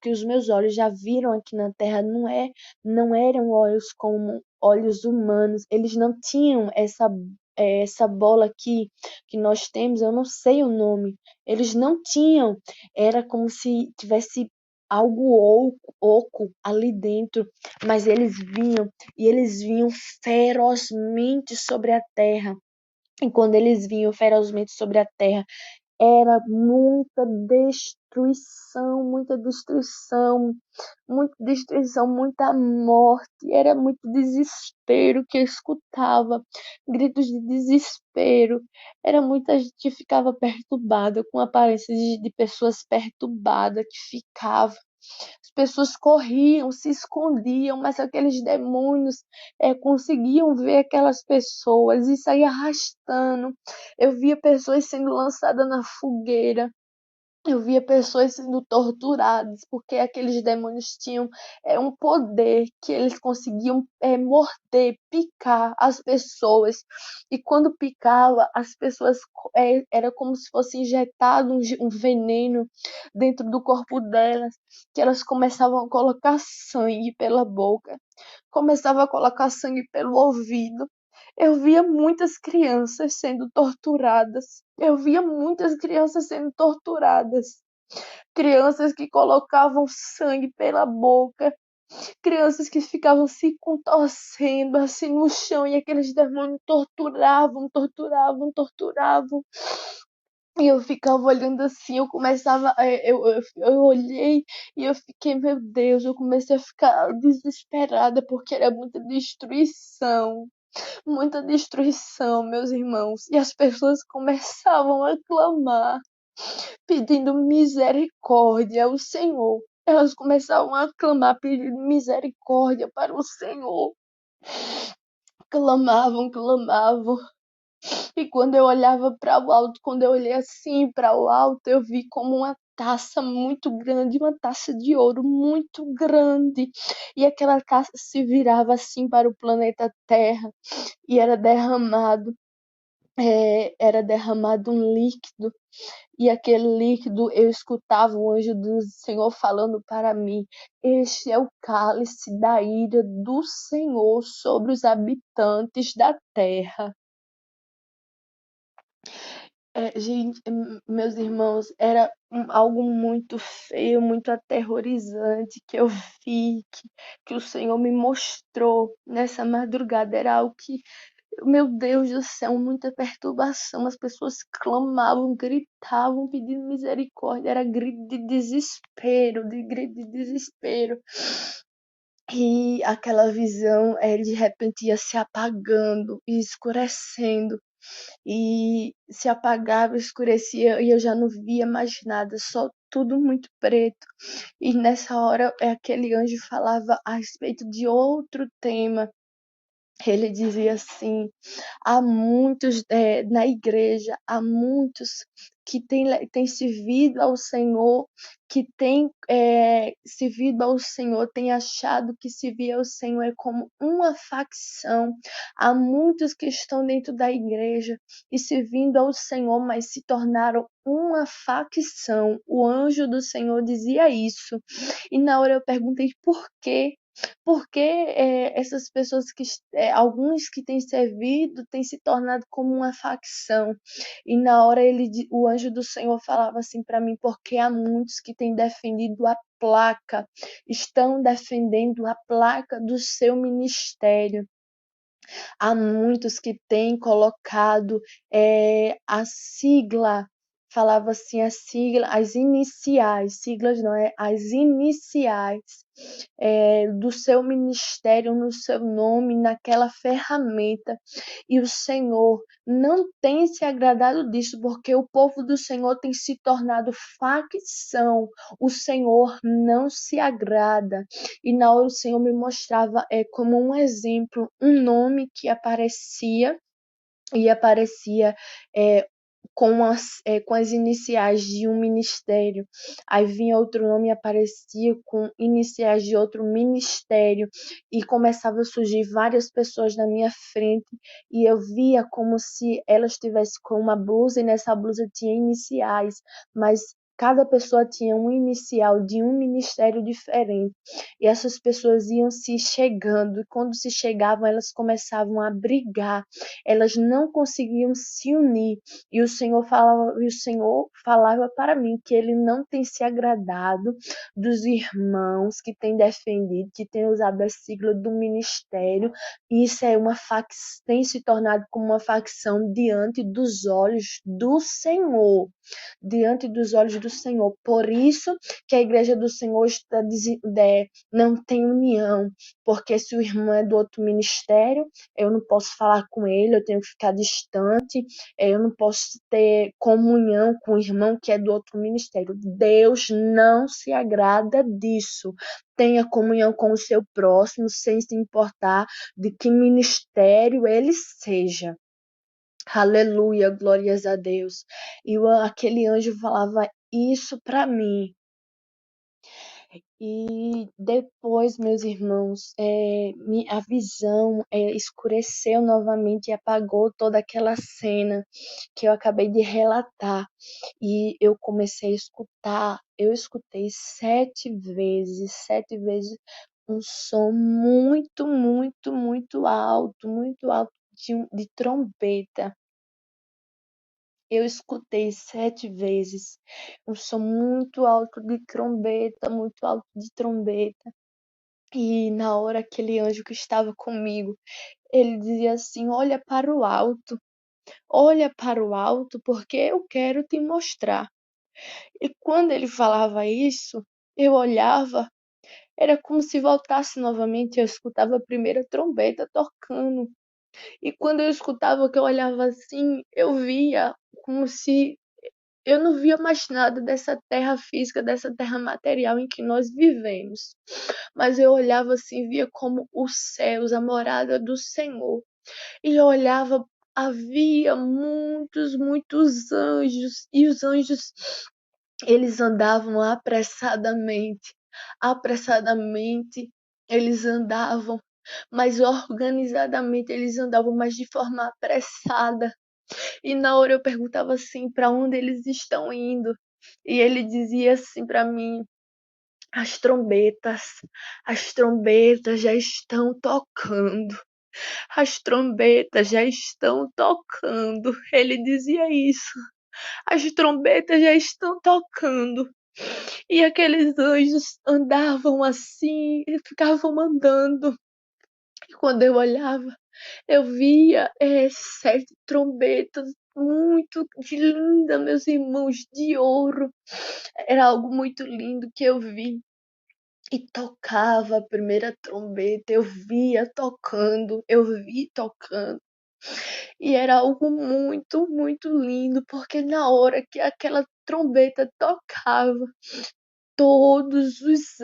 os meus olhos já viram aqui na Terra. Não eram olhos como olhos humanos, eles não tinham essa bola aqui que nós temos, eu não sei o nome, eles não tinham, era como se tivesse algo oco ali dentro, mas eles vinham ferozmente sobre a terra. E quando eles vinham ferozmente sobre a terra, era muita destruição, muita morte. Era muito desespero que eu escutava, gritos de desespero. Era muita gente que ficava perturbada, com a aparência de pessoas perturbadas que ficavam. As pessoas corriam, se escondiam, mas aqueles demônios conseguiam ver aquelas pessoas e sair arrastando. Eu via pessoas sendo lançadas na fogueira. Eu via pessoas sendo torturadas, porque aqueles demônios tinham um poder que eles conseguiam morder, picar as pessoas. E quando picava, as pessoas era como se fosse injetado um veneno dentro do corpo delas, que elas começavam a colocar sangue pela boca, começavam a colocar sangue pelo ouvido. Eu via muitas crianças sendo torturadas. Eu via muitas crianças sendo torturadas. Crianças que colocavam sangue pela boca. Crianças que ficavam se contorcendo assim no chão e aqueles demônios torturavam, torturavam, torturavam. E eu ficava olhando assim, eu começava, eu olhei e eu fiquei, meu Deus, eu comecei a ficar desesperada porque era muita destruição, meus irmãos. E as pessoas começavam a clamar, pedindo misericórdia ao Senhor. Elas começavam a clamar, pedindo misericórdia para o Senhor. Clamavam, clamavam. E quando eu olhava para o alto, quando eu olhei assim para o alto, eu vi como uma taça muito grande, uma taça de ouro muito grande. E aquela taça se virava assim para o planeta Terra e era derramado um líquido, e aquele líquido eu escutava o anjo do Senhor falando para mim: este é o cálice da ira do Senhor sobre os habitantes da terra. Gente, meus irmãos, era algo muito feio, muito aterrorizante que eu vi, que o Senhor me mostrou nessa madrugada. Era algo que, meu Deus do céu, muita perturbação. As pessoas clamavam, gritavam, pedindo misericórdia. Era grito de desespero, de grito de desespero. E aquela visão, de repente ia se apagando e escurecendo. E se apagava, escurecia e eu já não via mais nada, só tudo muito preto. E nessa hora aquele anjo falava a respeito de outro tema. Ele dizia assim: há muitos na igreja, há muitos que têm servido ao Senhor, que têm servido ao Senhor, têm achado que servir ao Senhor é como uma facção. Há muitos que estão dentro da igreja e servindo ao Senhor, mas se tornaram uma facção. O anjo do Senhor dizia isso. E na hora eu perguntei por quê? Porque essas pessoas alguns que têm servido têm se tornado como uma facção. E na hora o anjo do Senhor falava assim para mim: porque há muitos que têm defendido a placa, estão defendendo a placa do seu ministério. Há muitos que têm colocado a sigla, falava assim, a sigla, as iniciais, siglas não, as iniciais do seu ministério, no seu nome, naquela ferramenta. E o Senhor não tem se agradado disso, porque o povo do Senhor tem se tornado facção. O Senhor não se agrada. E na hora o Senhor me mostrava como um exemplo, um nome que aparecia, e aparecia com as iniciais de um ministério. Aí vinha outro nome e aparecia com iniciais de outro ministério. E começava a surgir várias pessoas na minha frente. E eu via como se elas estivessem com uma blusa e nessa blusa tinha iniciais. Mas cada pessoa tinha um inicial de um ministério diferente. E essas pessoas iam se chegando. E quando se chegavam, elas começavam a brigar. Elas não conseguiam se unir. E o Senhor falava para mim que ele não tem se agradado dos irmãos que têm defendido, que têm usado a sigla do ministério. E isso tem se tornado como uma facção diante dos olhos do Senhor. diante dos olhos do Senhor. Por isso que a igreja do Senhor não tem união, porque se o irmão é do outro ministério, eu não posso falar com ele, eu tenho que ficar distante, eu não posso ter comunhão com o irmão que é do outro ministério. Deus não se agrada disso. Tenha comunhão com o seu próximo, sem se importar de que ministério ele seja. Aleluia, glórias a Deus. E aquele anjo falava isso para mim. E depois, meus irmãos, a visão escureceu novamente e apagou toda aquela cena que eu acabei de relatar. E eu comecei a escutar, eu escutei 7 vezes, um som muito, muito, muito alto de trombeta. Eu escutei 7 vezes um som muito alto de trombeta, muito alto de trombeta. E na hora aquele anjo que estava comigo, ele dizia assim: olha para o alto, porque eu quero te mostrar. E quando ele falava isso, eu olhava, era como se voltasse novamente, eu escutava a primeira trombeta tocando. E quando eu escutava, que eu olhava assim, eu via como se eu não via mais nada dessa terra física, dessa terra material em que nós vivemos. Mas eu olhava assim, via como os céus, a morada do Senhor. E eu olhava, havia muitos, muitos anjos. E os anjos, eles andavam apressadamente. Apressadamente, eles andavam. Mas organizadamente eles andavam, mas de forma apressada. E na hora eu perguntava assim, para onde eles estão indo? E ele dizia assim para mim: as trombetas, as trombetas já estão tocando. As trombetas já estão tocando. Ele dizia isso. As trombetas já estão tocando. E aqueles anjos andavam assim, e ficavam andando. E quando eu olhava, eu via 7 trombetas muito lindas, meus irmãos, de ouro. Era algo muito lindo que eu vi. E tocava a primeira trombeta, eu via tocando, eu vi tocando. E era algo muito, muito lindo, porque na hora que aquela trombeta tocava, todos os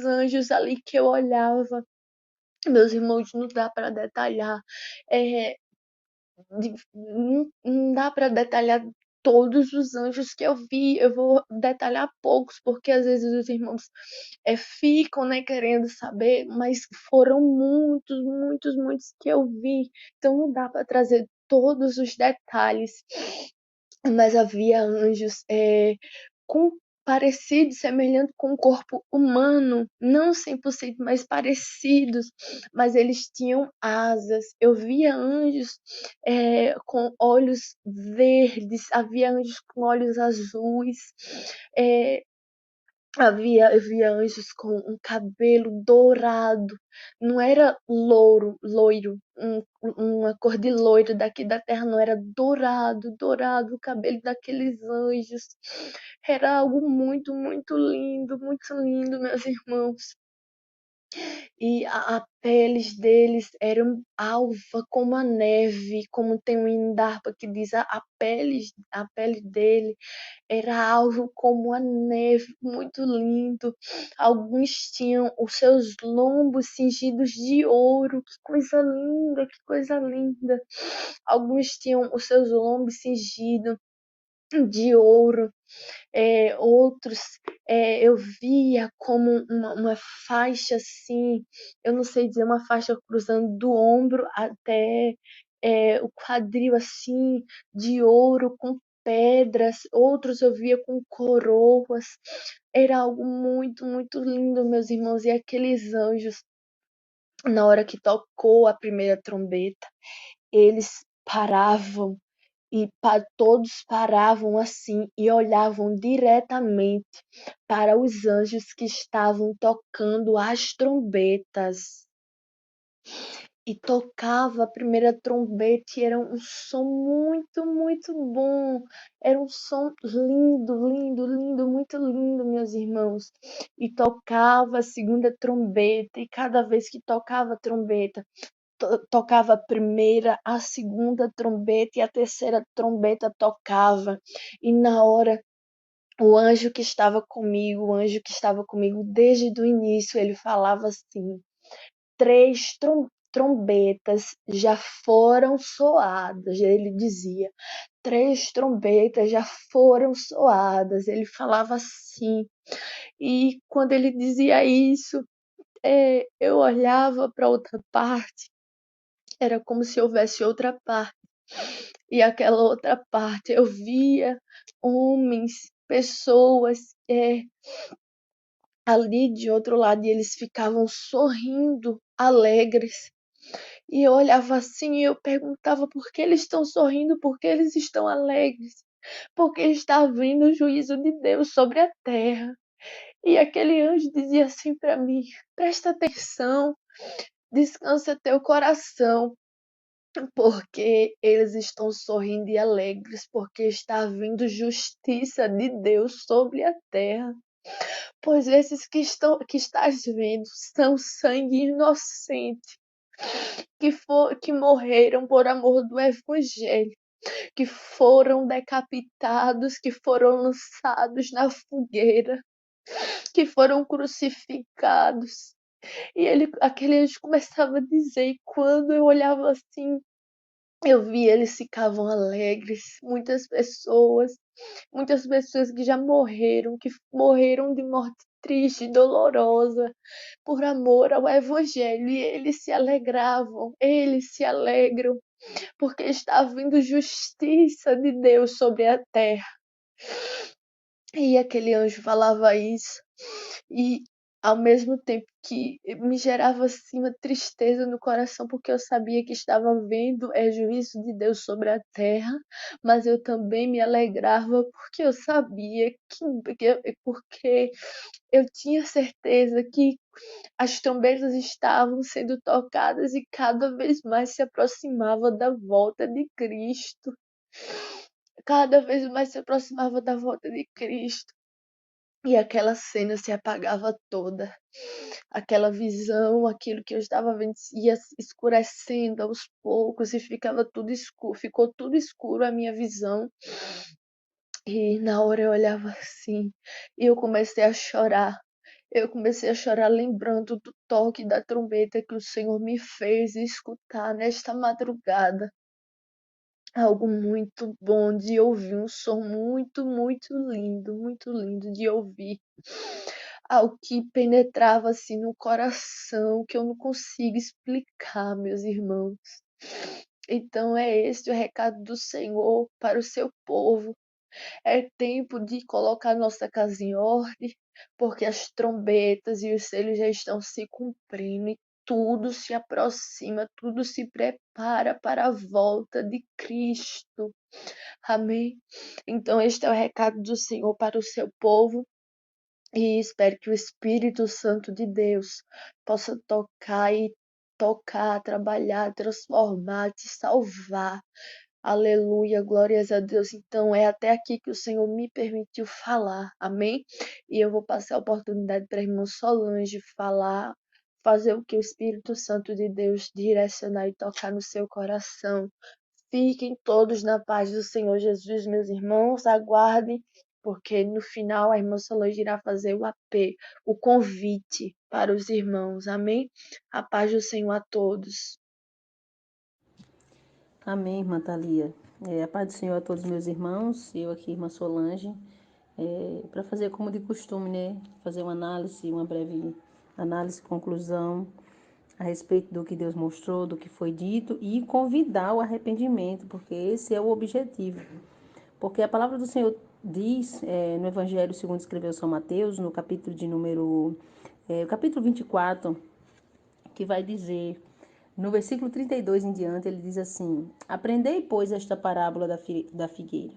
anjos ali que eu olhava, meus irmãos, não dá para detalhar. É, não dá para detalhar todos os anjos que eu vi. Eu vou detalhar poucos, porque às vezes os irmãos ficam, né, querendo saber, mas foram muitos, muitos, muitos que eu vi. Então não dá para trazer todos os detalhes, mas havia anjos com parecidos, semelhantes com o corpo humano, não 100%, mas parecidos, mas eles tinham asas. Eu via anjos com olhos verdes, havia anjos com olhos azuis, é, eu via anjos com um cabelo dourado, não era loiro, uma cor de loiro daqui da terra, não, era dourado, dourado, o cabelo daqueles anjos. Era algo muito, muito lindo, meus irmãos. E a peles deles eram alva como a neve, como tem um hino da harpa que diz a pele dele era alvo como a neve, muito lindo. Alguns tinham os seus lombos cingidos de ouro, que coisa linda, que coisa linda. Alguns tinham os seus lombos cingidos de ouro, outros eu via como uma faixa assim, eu não sei dizer, uma faixa cruzando do ombro até o quadril assim, de ouro com pedras, outros eu via com coroas. Era algo muito, muito lindo, meus irmãos. E aqueles anjos, na hora que tocou a primeira trombeta, eles paravam e todos paravam assim e olhavam diretamente para os anjos que estavam tocando as trombetas. e tocava a primeira trombeta e era um som muito, muito bom. Era um som lindo, lindo, lindo, muito lindo, meus irmãos. E tocava a segunda trombeta e cada vez que tocava a trombeta, tocava a primeira, a segunda trombeta e a terceira trombeta tocava. E na hora o anjo que estava comigo, o anjo que estava comigo desde o início, ele falava assim: três trombetas já foram soadas. Ele dizia: três trombetas já foram soadas. Ele falava assim. E quando ele dizia isso, eu olhava para outra parte, era como se houvesse outra parte. E aquela outra parte eu via homens, pessoas ali de outro lado, e eles ficavam sorrindo, alegres. E eu olhava assim e eu perguntava por que eles estão sorrindo, por que eles estão alegres, porque está vindo o juízo de Deus sobre a terra. E aquele anjo dizia assim para mim: presta atenção, descansa teu coração, porque eles estão sorrindo e alegres, porque está vindo justiça de Deus sobre a terra. Pois esses que estás vendo são sangue inocente, que morreram por amor do Evangelho, que foram decapitados, que foram lançados na fogueira, que foram crucificados. E aquele anjo começava a dizer, e quando eu olhava assim, eu vi eles ficavam alegres, muitas pessoas que já morreram, que morreram de morte triste, dolorosa, por amor ao Evangelho, e eles se alegravam, eles se alegram, porque está vindo justiça de Deus sobre a terra. E aquele anjo falava isso, e ao mesmo tempo que me gerava assim uma tristeza no coração, porque eu sabia que estava vendo juízo de Deus sobre a terra, mas eu também me alegrava porque eu sabia porque eu tinha certeza que as trombetas estavam sendo tocadas e cada vez mais se aproximava da volta de Cristo. Cada vez mais se aproximava da volta de Cristo. E aquela cena se apagava toda. Aquela visão, aquilo que eu estava vendo, ia escurecendo aos poucos e ficava tudo escuro. Ficou tudo escuro a minha visão. E na hora eu olhava assim e eu comecei a chorar. Eu comecei a chorar lembrando do toque da trombeta que o Senhor me fez escutar nesta madrugada. Algo muito bom de ouvir, um som muito, muito lindo de ouvir. Algo que penetrava assim no coração, que eu não consigo explicar, meus irmãos. Então é esse o recado do Senhor para o seu povo. É tempo de colocar nossa casa em ordem, porque as trombetas e os selos já estão se cumprindo e tudo se aproxima, tudo se prepara para a volta de Cristo. Amém? Então, este é o recado do Senhor para o seu povo. E espero que o Espírito Santo de Deus possa tocar, trabalhar, transformar, te salvar. Aleluia, glórias a Deus. Então é até aqui que o Senhor me permitiu falar, amém? E eu vou passar a oportunidade para a irmã Solange falar, fazer o que o Espírito Santo de Deus direcionar e tocar no seu coração. Fiquem todos na paz do Senhor Jesus, meus irmãos. Aguardem, porque no final a irmã Solange irá fazer o AP, o convite para os irmãos. Amém? A paz do Senhor a todos. Amém, irmã Thalia. A paz do Senhor a todos meus irmãos. Eu aqui, irmã Solange, para fazer como de costume, né? Fazer uma breve análise, conclusão a respeito do que Deus mostrou, do que foi dito e convidar o arrependimento, porque esse é o objetivo. Porque a palavra do Senhor diz no Evangelho segundo escreveu São Mateus, no capítulo de número, capítulo 24, que vai dizer, no versículo 32 em diante, ele diz assim: aprendei, pois, esta parábola da figueira.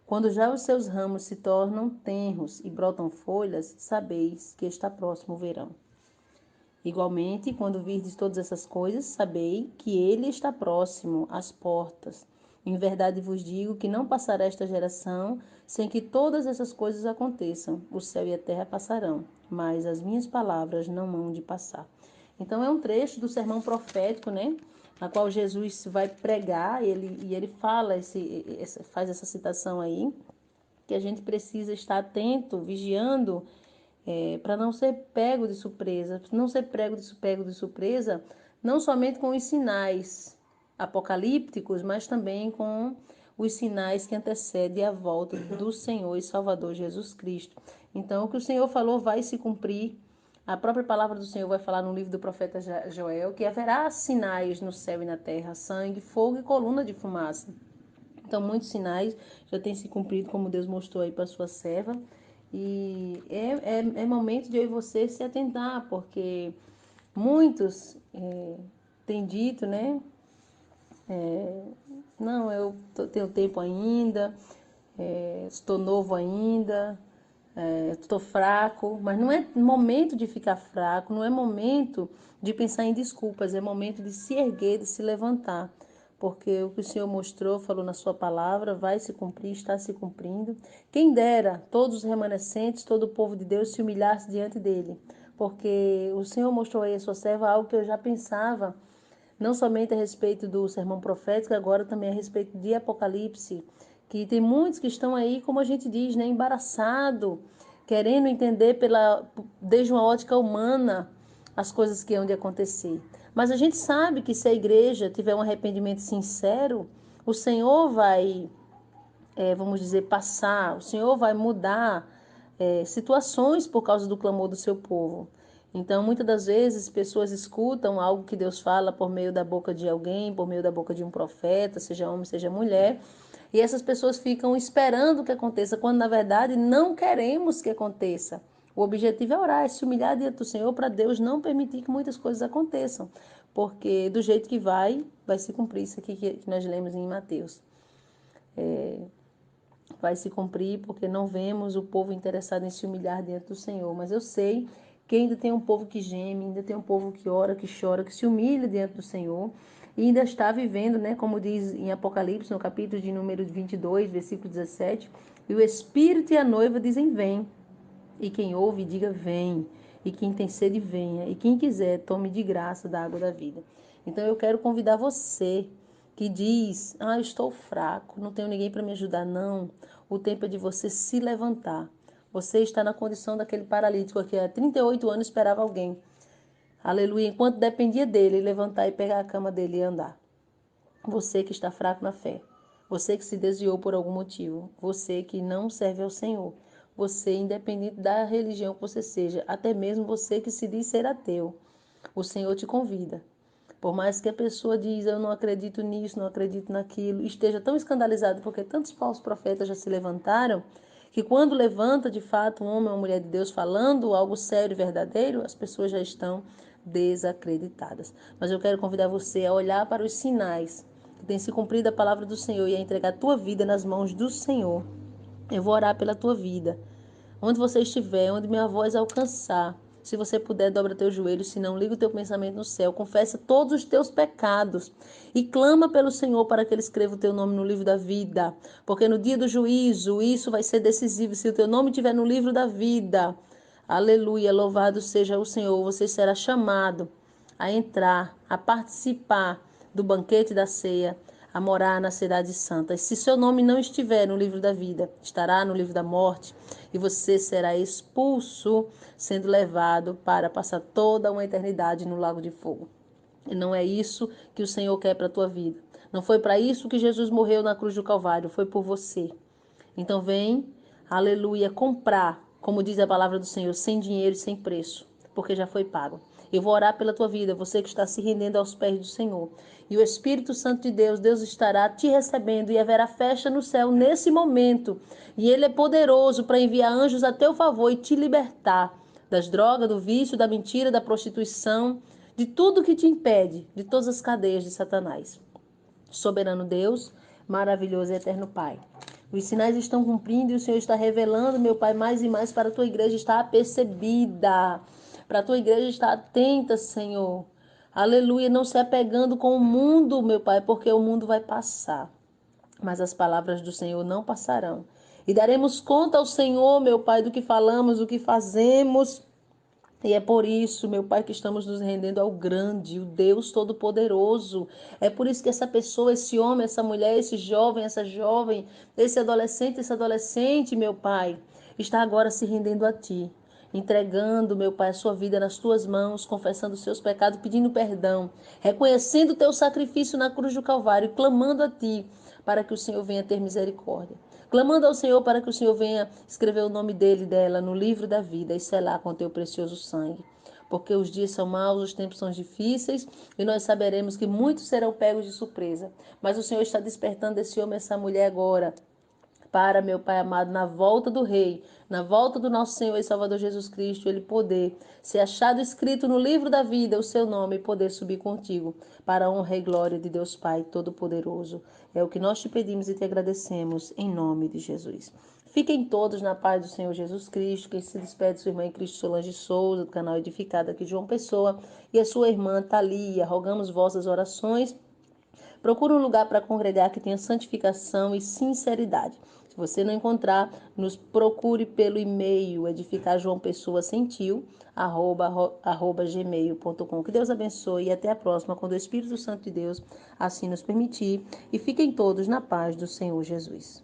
Quando já os seus ramos se tornam tenros e brotam folhas, sabeis que está próximo o verão. Igualmente, quando virdes todas essas coisas, sabei que ele está próximo às portas. Em verdade vos digo que não passará esta geração sem que todas essas coisas aconteçam. O céu e a terra passarão, mas as minhas palavras não hão de passar. Então é um trecho do sermão profético, né? Na qual Jesus vai pregar, ele fala, faz essa citação aí, que a gente precisa estar atento, vigiando, para não ser pego de surpresa, não ser pego de surpresa, não somente com os sinais apocalípticos, mas também com os sinais que antecedem a volta do Senhor e Salvador Jesus Cristo. Então, o que o Senhor falou vai se cumprir. A própria palavra do Senhor vai falar no livro do profeta Joel que haverá sinais no céu e na terra, sangue, fogo e coluna de fumaça. Então, muitos sinais já têm se cumprido, como Deus mostrou aí para sua serva. E é momento de eu e você se atentar, porque muitos têm dito, né? Não, tenho tempo ainda, estou novo ainda, estou fraco, mas não é momento de ficar fraco, não é momento de pensar em desculpas, é momento de se erguer, de se levantar, porque o que o Senhor mostrou, falou na sua palavra, vai se cumprir, está se cumprindo. Quem dera todos os remanescentes, todo o povo de Deus se humilhasse diante dele, porque o Senhor mostrou aí a sua serva algo que eu já pensava, não somente a respeito do sermão profético, agora também a respeito de Apocalipse, que tem muitos que estão aí, como a gente diz, né, embaraçado, querendo entender desde uma ótica humana as coisas que hão de acontecer. Mas a gente sabe que se a igreja tiver um arrependimento sincero, o Senhor vai, vamos dizer, passar, o Senhor vai mudar situações por causa do clamor do seu povo. Então, muitas das vezes, pessoas escutam algo que Deus fala por meio da boca de alguém, por meio da boca de um profeta, seja homem, seja mulher, e essas pessoas ficam esperando que aconteça, quando na verdade não queremos que aconteça. O objetivo é orar, é se humilhar diante do Senhor para Deus não permitir que muitas coisas aconteçam, porque do jeito que vai se cumprir isso aqui que nós lemos em Mateus. Vai se cumprir porque não vemos o povo interessado em se humilhar diante do Senhor. Mas eu sei que ainda tem um povo que geme, ainda tem um povo que ora, que chora, que se humilha diante do Senhor e ainda está vivendo, né, como diz em Apocalipse, no capítulo de número 22, versículo 17, e o Espírito e a noiva dizem vem, e quem ouve diga vem, e quem tem sede venha, e quem quiser tome de graça da água da vida. Então eu quero convidar você que diz, eu estou fraco, não tenho ninguém para me ajudar, não. O tempo é de você se levantar. Você está na condição daquele paralítico que há 38 anos esperava alguém. Aleluia, enquanto dependia dele, levantar e pegar a cama dele e andar. Você que está fraco na fé. Você que se desviou por algum motivo. Você que não serve ao Senhor. Você, independente da religião que você seja, até mesmo você que se diz ser ateu. O Senhor te convida. Por mais que a pessoa diz, eu não acredito nisso, não acredito naquilo, esteja tão escandalizado porque tantos falsos profetas já se levantaram, que quando levanta de fato um homem ou uma mulher de Deus falando algo sério e verdadeiro, as pessoas já estão desacreditadas. Mas eu quero convidar você a olhar para os sinais que tem se cumprido a palavra do Senhor e a entregar a tua vida nas mãos do Senhor. Eu vou orar pela tua vida. Onde você estiver, onde minha voz alcançar, se você puder, dobra teus joelhos, se não, liga o teu pensamento no céu, confessa todos os teus pecados e clama pelo Senhor para que Ele escreva o teu nome no livro da vida, porque no dia do juízo, isso vai ser decisivo, se o teu nome estiver no livro da vida, aleluia, louvado seja o Senhor, você será chamado a entrar, a participar do banquete da ceia, a morar na cidade santa. E se seu nome não estiver no livro da vida, estará no livro da morte, e você será expulso, sendo levado para passar toda uma eternidade no lago de fogo. E não é isso que o Senhor quer para a tua vida. Não foi para isso que Jesus morreu na cruz do Calvário, foi por você. Então vem, aleluia, comprar, como diz a palavra do Senhor, sem dinheiro e sem preço, porque já foi pago. Eu vou orar pela tua vida, você que está se rendendo aos pés do Senhor. E o Espírito Santo de Deus, Deus estará te recebendo e haverá festa no céu nesse momento. E Ele é poderoso para enviar anjos a teu favor e te libertar das drogas, do vício, da mentira, da prostituição, de tudo que te impede, de todas as cadeias de Satanás. Soberano Deus, maravilhoso e eterno Pai. Os sinais estão cumprindo e o Senhor está revelando, meu Pai, mais e mais para a tua igreja estar apercebida. para a tua igreja estar atenta, Senhor. Aleluia, não se apegando com o mundo, meu Pai, porque o mundo vai passar, mas as palavras do Senhor não passarão. E daremos conta ao Senhor, meu Pai, do que falamos, do que fazemos. E é por isso, meu Pai, que estamos nos rendendo ao grande, o Deus Todo-Poderoso. É por isso que essa pessoa, esse homem, essa mulher, esse jovem, essa jovem, esse adolescente, meu Pai, está agora se rendendo a Ti, entregando, meu Pai, a sua vida nas Tuas mãos, confessando os seus pecados, pedindo perdão, reconhecendo o Teu sacrifício na cruz do Calvário, clamando a Ti para que o Senhor venha ter misericórdia. Clamando ao Senhor para que o Senhor venha escrever o nome dele e dela no livro da vida e selar com teu precioso sangue. Porque os dias são maus, os tempos são difíceis e nós saberemos que muitos serão pegos de surpresa. Mas o Senhor está despertando esse homem e essa mulher agora para, meu Pai amado, na volta do Rei, na volta do nosso Senhor e Salvador Jesus Cristo, ele poder ser achado escrito no livro da vida o seu nome e poder subir contigo para a honra e glória de Deus Pai Todo-Poderoso. É o que nós te pedimos e te agradecemos em nome de Jesus. Fiquem todos na paz do Senhor Jesus Cristo. Quem se despede, sua irmã em Cristo Solange Souza, do canal Edificado aqui de João Pessoa, e a sua irmã Thalia. Rogamos vossas orações. Procure um lugar para congregar que tenha santificação e sinceridade. Se você não encontrar, nos procure pelo e-mail edificarjoaopessoacentil@gmail.com. Que Deus abençoe e até a próxima, quando o Espírito Santo de Deus assim nos permitir. E fiquem todos na paz do Senhor Jesus.